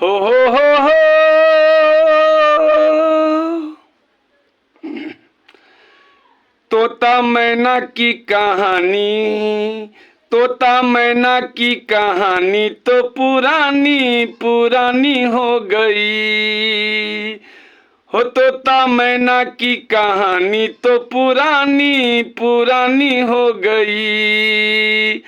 हो। तोता मैना की कहानी, तोता मैना की कहानी तो पुरानी पुरानी हो गई। हो तोता मैना की कहानी तो पुरानी पुरानी हो गई।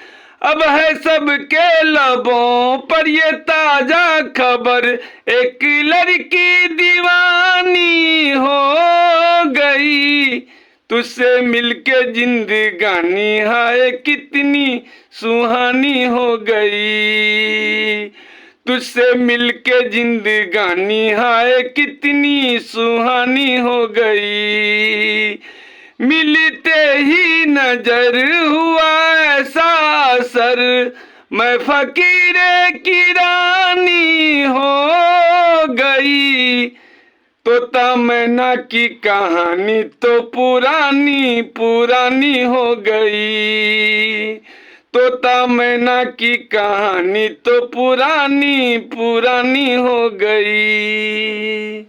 अब है सबके लबों पर ये ताजा खबर, एक लड़की दीवानी हो गई। तुझसे मिलके जिंदगानी हाय कितनी सुहानी हो गई। तुझसे मिलके जिंदगानी हाय कितनी सुहानी हो गई। मिलते ही नजर हुआ ऐसा असर, मैं फकीरे की रानी हो गई। तोता मैना की कहानी तो पुरानी पुरानी हो गई। तोता मैना की कहानी तो पुरानी पुरानी हो गई।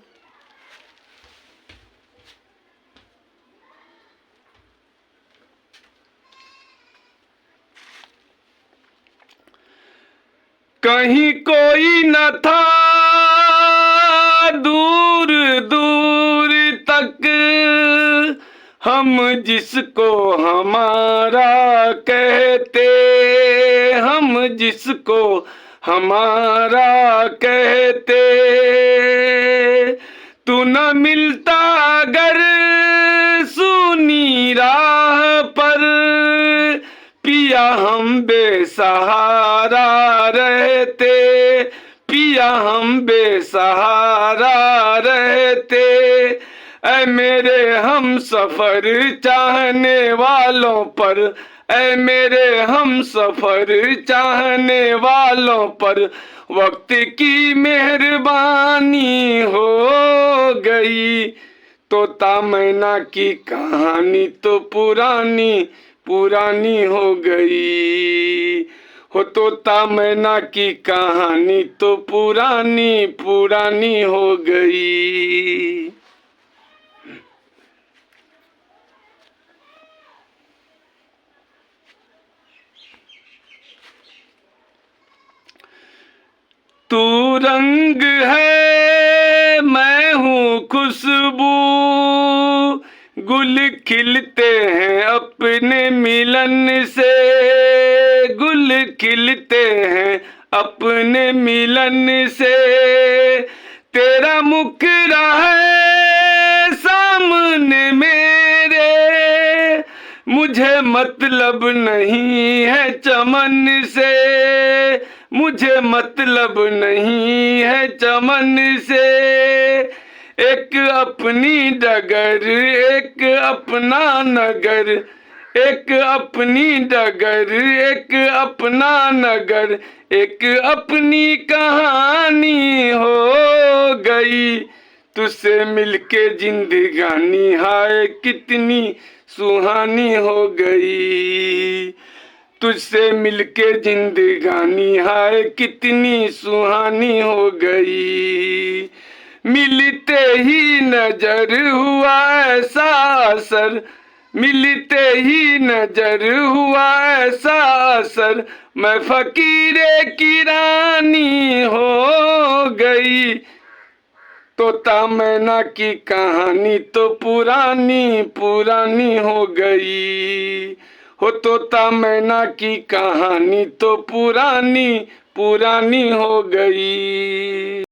कहीं कोई न था दूर दूर तक, हम जिसको हमारा कहते, हम जिसको हमारा कहते। तू न मिलता अगर सुनी राह पर, पिया हम बेसहारा रहते, पिया हम बेसहारा रहते। ऐ मेरे हम सफर चाहने वालों पर, ऐ मेरे हम सफर चाहने वालों पर, वक्त की मेहरबानी हो गई। तोता मैना की कहानी तो पुरानी पुरानी हो गई। हो तोता मैना की कहानी तो पुरानी पुरानी हो गई। तू रंग है मैं हूँ खुशबू, गुल खिलते हैं अपने मिलन से, गुल खिलते हैं अपने मिलन से। तेरा मुखड़ा है सामने मेरे, मुझे मतलब नहीं है चमन से, मुझे मतलब नहीं है चमन से। एक अपनी डगर एक अपना नगर, एक अपनी डगर एक अपना नगर, एक अपनी कहानी हो गई। तुझसे मिलके जिंदगानी हाय कितनी सुहानी हो गई। तुझसे मिलके जिंदगानी हाय कितनी सुहानी हो गई। मिलते ही नजर हुआ ऐसा असर, मिलते ही नजर हुआ ऐसा असर, मैं फकीरे की रानी हो गई। तोता मैना की कहानी तो पुरानी पुरानी हो गई। हो तोता मैना की कहानी तो पुरानी पुरानी हो गई।